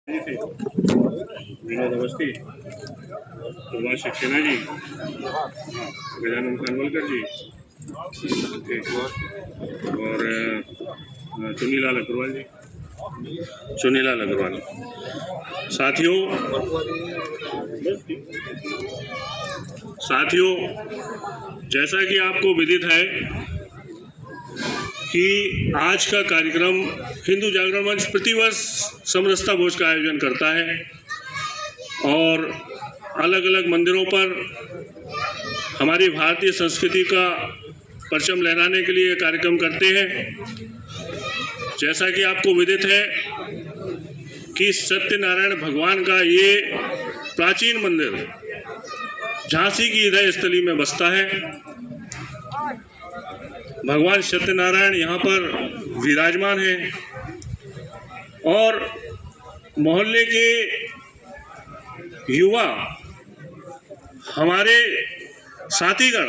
विनोद अवस्थी, उमा सक्सेना जी, गजानन खानवलकर जी, और चुनीलाल अग्रवाल जी, चुनीलाल अग्रवाल। साथियों, जैसा कि आपको विदित है कि आज का कार्यक्रम हिंदू जागरण मंच प्रतिवर्ष समरसता भोज का आयोजन करता है और अलग अलग मंदिरों पर हमारी भारतीय संस्कृति का परचम लहराने के लिए कार्यक्रम करते हैं। जैसा कि आपको विदित है कि सत्यनारायण भगवान का ये प्राचीन मंदिर झांसी की हृदय स्थली में बसता है। भगवान सत्यनारायण यहाँ पर विराजमान हैं और मोहल्ले के युवा हमारे साथीगण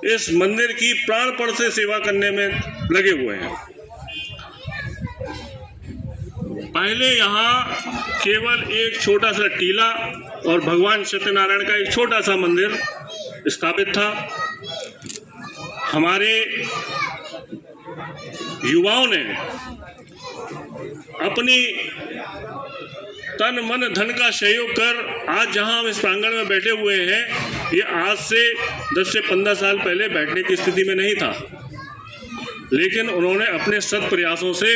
इस मंदिर की प्राणपण से सेवा करने में लगे हुए हैं। पहले यहाँ केवल एक छोटा सा टीला और भगवान सत्यनारायण का एक छोटा सा मंदिर स्थापित था। हमारे युवाओं ने अपनी तन मन धन का सहयोग कर आज जहां हम इस प्रांगण में बैठे हुए हैं, ये आज से 10 से 15 साल पहले बैठने की स्थिति में नहीं था, लेकिन उन्होंने अपने सत प्रयासों से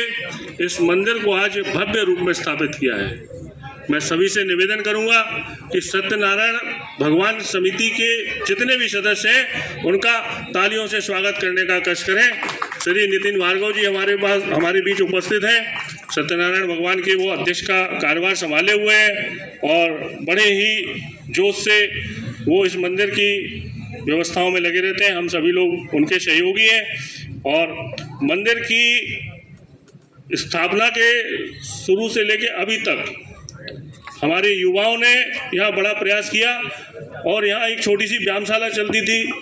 इस मंदिर को आज भव्य रूप में स्थापित किया है। मैं सभी से निवेदन करूंगा कि सत्यनारायण भगवान समिति के जितने भी सदस्य हैं उनका तालियों से स्वागत करने का कष्ट करें। श्री नितिन भार्गव जी हमारे बीच उपस्थित हैं। सत्यनारायण भगवान के वो अध्यक्ष का कार्यभार संभाले हुए हैं और बड़े ही जोश से वो इस मंदिर की व्यवस्थाओं में लगे रहते हैं। हम सभी लोग उनके सहयोगी हैं और मंदिर की स्थापना के शुरू से लेके अभी तक हमारे युवाओं ने यहाँ बड़ा प्रयास किया और यहाँ एक छोटी सी व्यायामशाला चलती थी,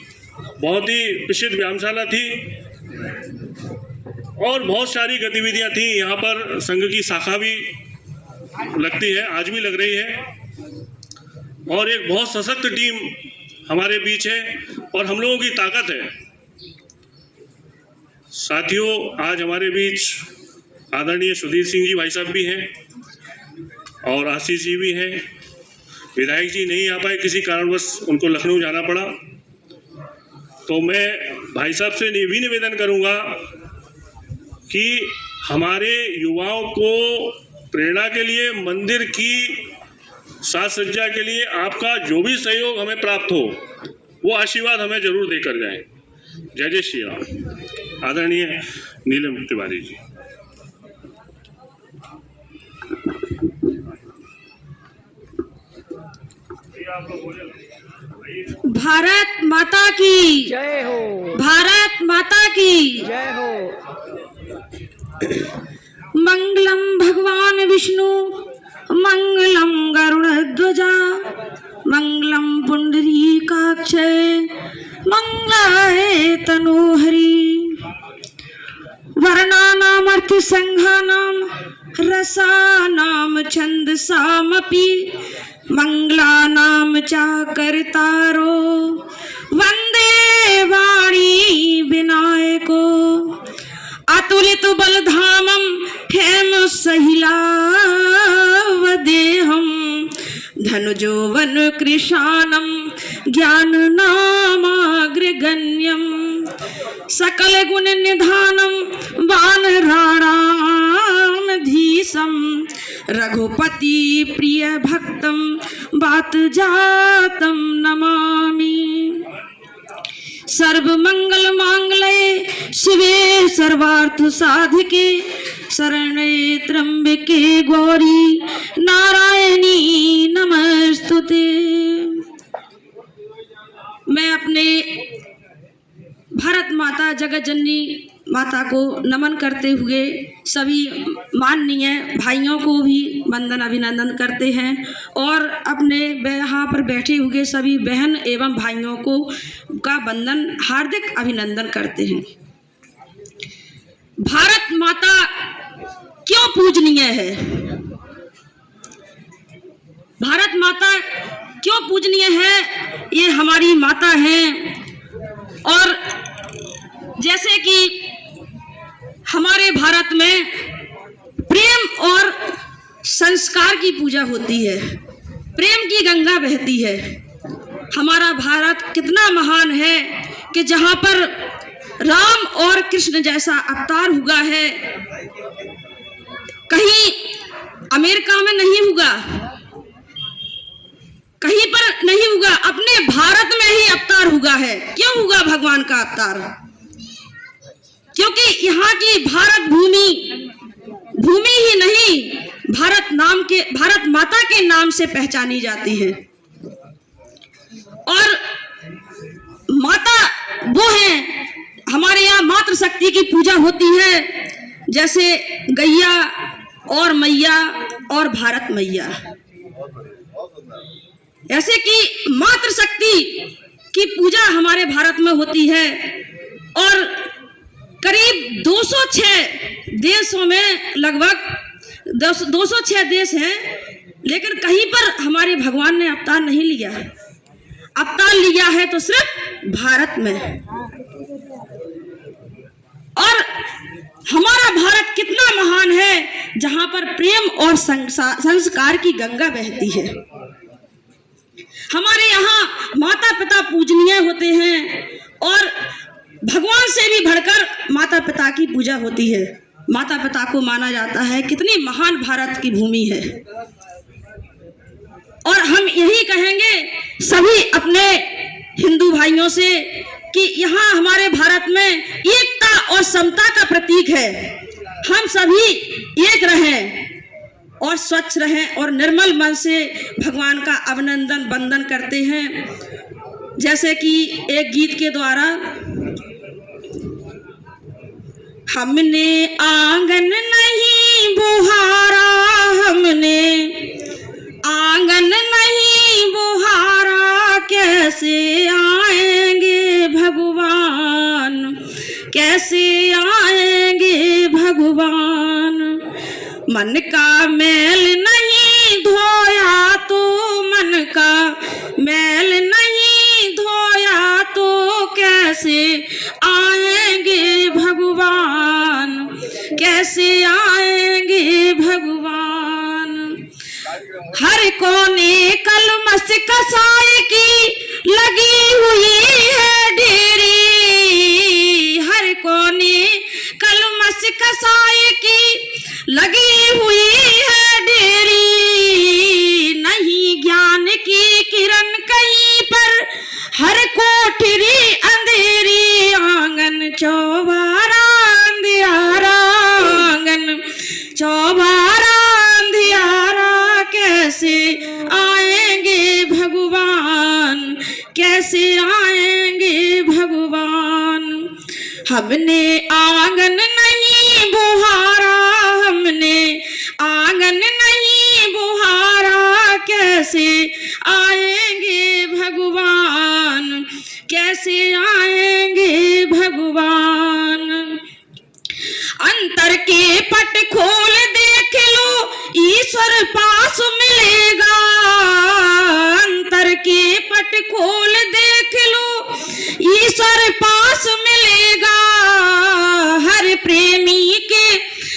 बहुत ही प्रसिद्ध व्यायामशाला थी और बहुत सारी गतिविधियाँ थी। यहाँ पर संघ की शाखा भी लगती है, आज भी लग रही है और एक बहुत सशक्त टीम हमारे बीच है और हम लोगों की ताकत है। साथियों, आज हमारे बीच आदरणीय सुधीर सिंह जी भाई साहब भी हैं और आशीष जी भी हैं। विधायक जी नहीं आ पाए, किसी कारणवश उनको लखनऊ जाना पड़ा, तो मैं भाई साहब से ये भी निवेदन करूंगा कि हमारे युवाओं को प्रेरणा के लिए, मंदिर की साज सज्जा के लिए आपका जो भी सहयोग हमें प्राप्त हो वो आशीर्वाद हमें जरूर देकर जाएं। जय जय श्री राम। आदरणीय नीलम तिवारी जी। भारत माता की जय हो। भारत माता की जय हो। मंगलम भगवान विष्णु, मंगलम गरुड़ध्वजा, मंगलम पुंडरीकाक्षय, मंगलाय तनोहरि। वर्णानाम अर्थ संघानाम रसानाम छंदसामपि, मंगलानाम चाकर्तारो वंदे वाणी विनायको। अतुलित बलधामम हेम सहिलावदेहम, धनुजोवन कृशानम ज्ञान नामाग्रगण्यम। सकल गुण निधानम वानराणाम धीसम, रघुपति प्रिय भक्तम बात जातम नमामि। सर्व मंगल मांगल्ये शिवे सर्वार्थ साधिके, शरण्ये त्र्यंबके गौरी नारायणी नमस्तुते। मैं अपने भारत माता जगत जननी माता को नमन करते हुए सभी माननीय भाइयों को भी वंदन अभिनंदन करते हैं और अपने यहाँ पर बैठे हुए सभी बहन एवं भाइयों को का वंदन हार्दिक अभिनंदन करते हैं। भारत माता क्यों पूजनीय है? भारत माता क्यों पूजनीय है? ये हमारी माता हैं। और जैसे कि हमारे भारत में प्रेम और संस्कार की पूजा होती है, प्रेम की गंगा बहती है। हमारा भारत कितना महान है कि जहाँ पर राम और कृष्ण जैसा अवतार हुआ है, कहीं अमेरिका में नहीं हुआ, कहीं पर नहीं हुआ, अपने भारत में ही अवतार हुआ है। क्यों हुआ भगवान का अवतार? क्योंकि यहाँ की भारत भूमि ही नहीं, भारत माता के नाम से पहचानी जाती है। और माता वो है, हमारे यहाँ मातृशक्ति की पूजा होती है, जैसे गैया और मैया और भारत मैया। ऐसे कि मातृशक्ति की पूजा हमारे भारत में होती है। और करीब 206 देशों में, लगभग 206 देश हैं, लेकिन कहीं पर हमारे भगवान ने अवतार नहीं लिया। अवतार लिया है तो सिर्फ भारत में। और हमारा भारत कितना महान है, जहां पर प्रेम और संस्कार की गंगा बहती है। हमारे यहाँ माता पिता पूजनीय होते हैं और भगवान से भी बढ़कर माता पिता की पूजा होती है। माता पिता को माना जाता है। कितनी महान भारत की भूमि है। और हम यही कहेंगे सभी अपने हिंदू भाइयों से कि यहाँ हमारे भारत में एकता और समता का प्रतीक है। हम सभी एक रहें और स्वच्छ रहें और निर्मल मन से भगवान का अभिनंदन वंदन करते हैं। जैसे कि एक गीत के द्वारा, हमने आंगन नहीं बुहारा, हमने आंगन नहीं बुहारा, कैसे आएंगे भगवान, कैसे आएंगे भगवान। मन का मैल नहीं धोया तो, मन का मैल नहीं धोया तो, कैसे आएंगे भगवान, कैसे आएंगे भगवान। हर कोने कलमस कसाई की लगी हुई है ढेरी, हर कोने कलमस कसाई की लगी हुई है ढेरी। नहीं ज्ञान की किरण कहीं पर, हर कोठरी अंधेरी। आंगन चौबारा अंधियारा, आंगन चौबारा अंधियारा, कैसे आएंगे भगवान, कैसे आएंगे भगवान। हमने आंगन नहीं बुहारा, हमने आंगन नहीं बुहारा, कैसे आएंगे भगवान, कैसे आएंगे भगवान। अंतर के पट खोल देख लो, ईश्वर पास मिलेगा। अंतर के पट खोल देख लो, ईश्वर पास मिलेगा। हर प्रेमी के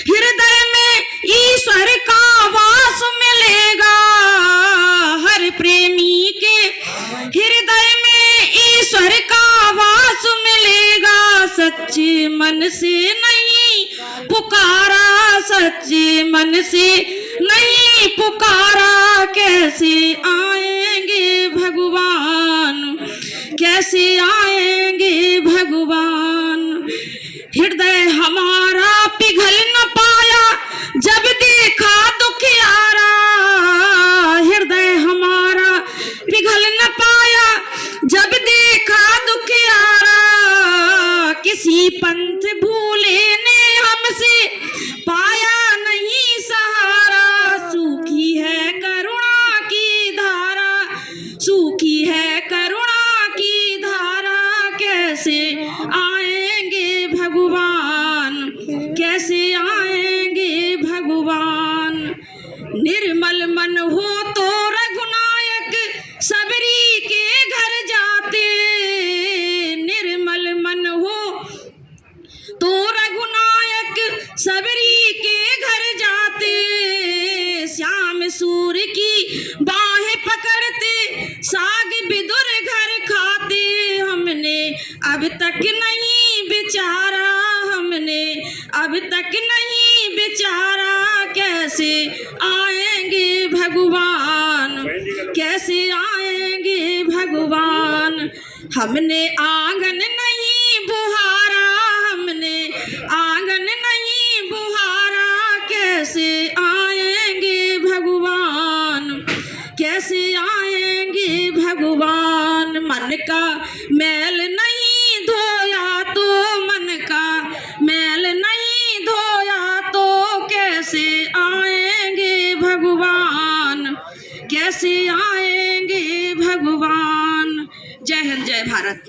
हृदय में ईश्वर का वास मिलेगा। हर प्रेमी के हृदय में ईश्वर का वास मिलेगा। सच्चे मन से नहीं पुकारा, सच्चे मन से नहीं पुकारा, कैसे आएंगे भगवान, कैसे आएंगे भगवान। हृदय हमारा पिघल न पाया जब देखा दुखियारा, हृदय हमारा पिघल न पाया जब देखा दुखियारा। किसी पंथ भूले ने हमसे पाया नहीं सहारा। सूखी है करुणा की धारा, सूखी है करुणा की धारा, कैसे आएंगे भगवान, कैसे आएंगे भगवान। निर्मल मन हो तो रघु सूर की बाहें पकड़ते साग बिदुर घर खाते। हमने अब तक नहीं बिचारा, हमने अब तक नहीं बिचारा, कैसे आएंगे भगवान, कैसे आएंगे भगवान। हमने आंगन नहीं बुहारा, हमने आंगन नहीं बुहारा, कैसे आएंगे भगवान, कैसे आएंगे भगवान। मन का मैल नहीं धोया तो, मन का मैल नहीं धोया तो, कैसे आएंगे भगवान, कैसे आएंगे भगवान। जय हिंद, जय भारत।